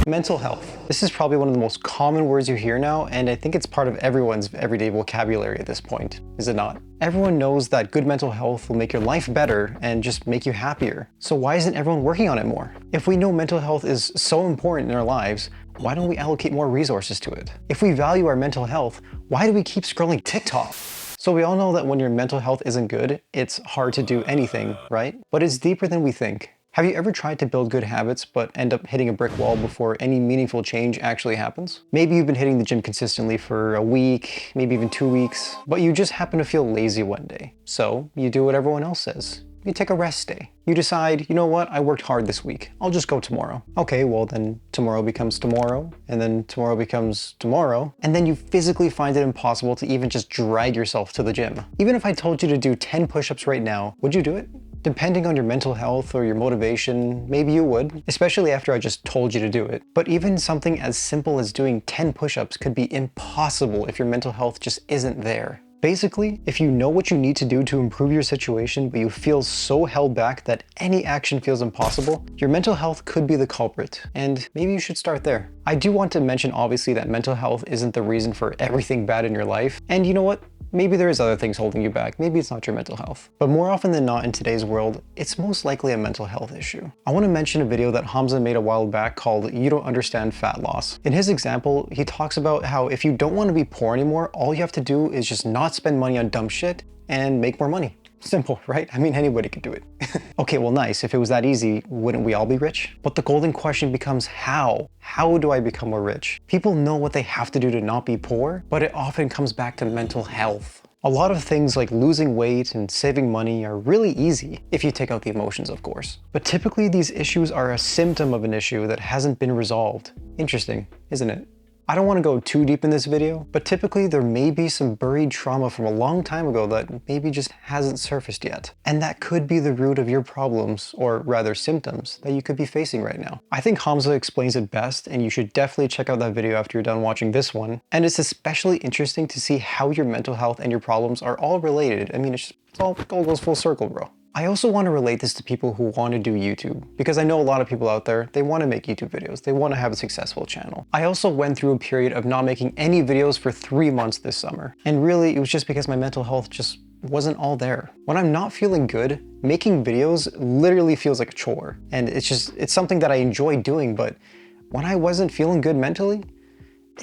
Mental health. This is probably one of the most common words you hear now, and I think it's part of everyone's everyday vocabulary at this point, is it not? Everyone knows that good mental health will make your life better and just make you happier. So why isn't everyone working on it more? If we know mental health is so important in our lives, why don't we allocate more resources to it? If we value our mental health, why do we keep scrolling TikTok? So we all know that when your mental health isn't good, it's hard to do anything, right? But it's deeper than we think. Have you ever tried to build good habits but end up hitting a brick wall before any meaningful change actually happens? Maybe you've been hitting the gym consistently for a week, maybe even 2 weeks, but you just happen to feel lazy one day. So you do what everyone else says. You take a rest day. You decide, you know what, I worked hard this week. I'll just go tomorrow. Okay, well then tomorrow becomes tomorrow, and then tomorrow becomes tomorrow, and then you physically find it impossible to even just drag yourself to the gym. Even if I told you to do 10 push-ups right now, would you do it? Depending on your mental health or your motivation, maybe you would, especially after I just told you to do it. But even something as simple as doing 10 push-ups could be impossible if your mental health just isn't there. Basically, if you know what you need to do to improve your situation, but you feel so held back that any action feels impossible, your mental health could be the culprit, and maybe you should start there. I do want to mention obviously that mental health isn't the reason for everything bad in your life, and you know what? Maybe there is other things holding you back. Maybe it's not your mental health. But more often than not in today's world, it's most likely a mental health issue. I want to mention a video that Hamza made a while back called "You Don't Understand Fat Loss." In his example, he talks about how if you don't want to be poor anymore, all you have to do is just not spend money on dumb shit and make more money. Simple, right? I mean, anybody could do it. Okay, well, nice. If it was that easy, wouldn't we all be rich? But the golden question becomes how? How do I become more rich? People know what they have to do to not be poor, but it often comes back to mental health. A lot of things like losing weight and saving money are really easy, if you take out the emotions, of course. But typically these issues are a symptom of an issue that hasn't been resolved. Interesting, isn't it? I don't want to go too deep in this video, but typically there may be some buried trauma from a long time ago that maybe just hasn't surfaced yet. And that could be the root of your problems, or rather symptoms, that you could be facing right now. I think Hamza explains it best, and you should definitely check out that video after you're done watching this one. And it's especially interesting to see how your mental health and your problems are all related. I mean, it all goes full circle, bro. I also want to relate this to people who want to do YouTube, because I know a lot of people out there, they want to make YouTube videos, they want to have a successful channel. I also went through a period of not making any videos for 3 months this summer, and really it was just because my mental health just wasn't all there. When I'm not feeling good, making videos literally feels like a chore, and it's something that I enjoy doing, but when I wasn't feeling good mentally,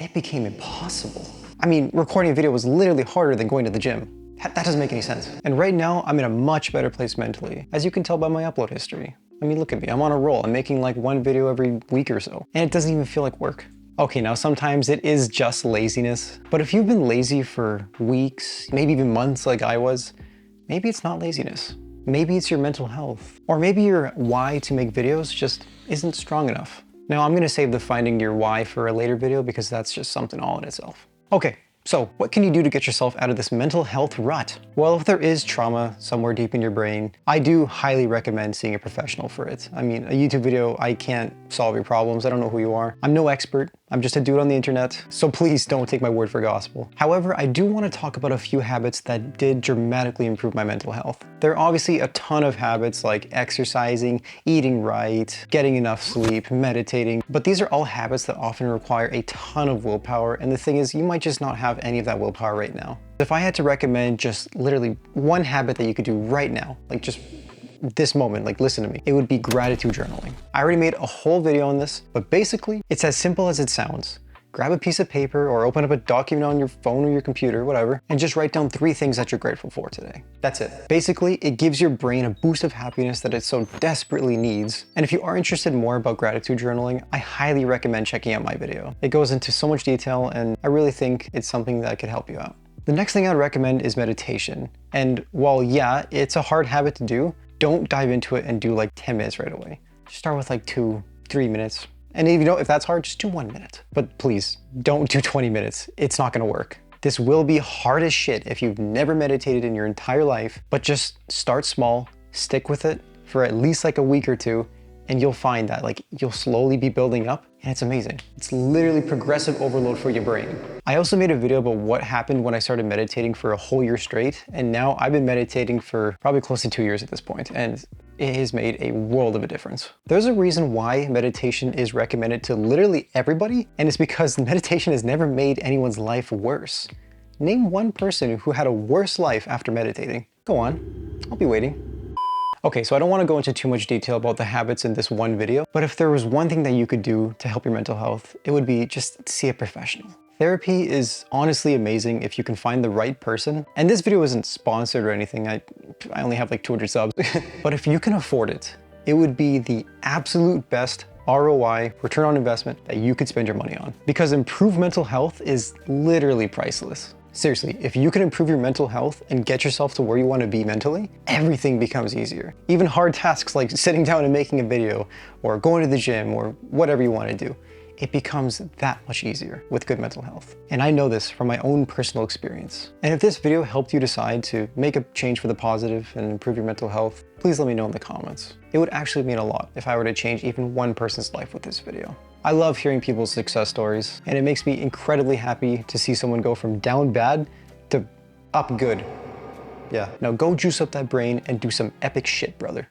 it became impossible. I mean, recording a video was literally harder than going to the gym. That doesn't make any sense. And right now, I'm in a much better place mentally, as you can tell by my upload history. I mean, look at me, I'm on a roll. I'm making like 1 video every week or so, and it doesn't even feel like work. Okay, now sometimes it is just laziness, but if you've been lazy for weeks, maybe even months like I was, maybe it's not laziness. Maybe it's your mental health. Or maybe your why to make videos just isn't strong enough. Now, I'm gonna save the finding your why for a later video because that's just something all in itself. Okay. So what can you do to get yourself out of this mental health rut? Well, if there is trauma somewhere deep in your brain, I do highly recommend seeing a professional for it. I mean, a YouTube video, I can't solve your problems. I don't know who you are. I'm no expert. I'm just a dude on the internet. So please don't take my word for gospel. However, I do want to talk about a few habits that did dramatically improve my mental health. There are obviously a ton of habits like exercising, eating right, getting enough sleep, meditating, but these are all habits that often require a ton of willpower. And the thing is, you might just not have any of that willpower right now. If I had to recommend just literally one habit that you could do right now, like just this moment, like listen to me, it would be gratitude journaling. I already made a whole video on this, but basically it's as simple as it sounds. Grab a piece of paper or open up a document on your phone or your computer, whatever, and just write down 3 things that you're grateful for today. That's it. Basically, it gives your brain a boost of happiness that it so desperately needs. And if you are interested more about gratitude journaling, I highly recommend checking out my video. It goes into so much detail, and I really think it's something that could help you out. The next thing I'd recommend is meditation. And while yeah, it's a hard habit to do, don't dive into it and do like 10 minutes right away. Just start with like 2-3 minutes. And if that's hard, just do 1 minute. But please, don't do 20 minutes. It's not gonna work. This will be hard as shit if you've never meditated in your entire life, but just start small, stick with it for at least like a week or 2, and you'll find that like you'll slowly be building up, and it's amazing. It's literally progressive overload for your brain. I also made a video about what happened when I started meditating for a whole year straight, and now I've been meditating for probably close to 2 years at this point, and it has made a world of a difference. There's a reason why meditation is recommended to literally everybody, and it's because meditation has never made anyone's life worse. Name one person who had a worse life after meditating. Go on, I'll be waiting. Okay, so I don't want to go into too much detail about the habits in this one video, but if there was one thing that you could do to help your mental health, it would be just see a professional. Therapy is honestly amazing if you can find the right person. And this video isn't sponsored or anything. I only have like 200 subs. But if you can afford it, it would be the absolute best ROI, return on investment, that you could spend your money on. Because improved mental health is literally priceless. Seriously, if you can improve your mental health and get yourself to where you want to be mentally, everything becomes easier. Even hard tasks like sitting down and making a video, or going to the gym, or whatever you want to do, it becomes that much easier with good mental health. And I know this from my own personal experience. And if this video helped you decide to make a change for the positive and improve your mental health, please let me know in the comments. It would actually mean a lot if I were to change even one person's life with this video. I love hearing people's success stories, and it makes me incredibly happy to see someone go from down bad to up good. Yeah, now go juice up that brain and do some epic shit, brother.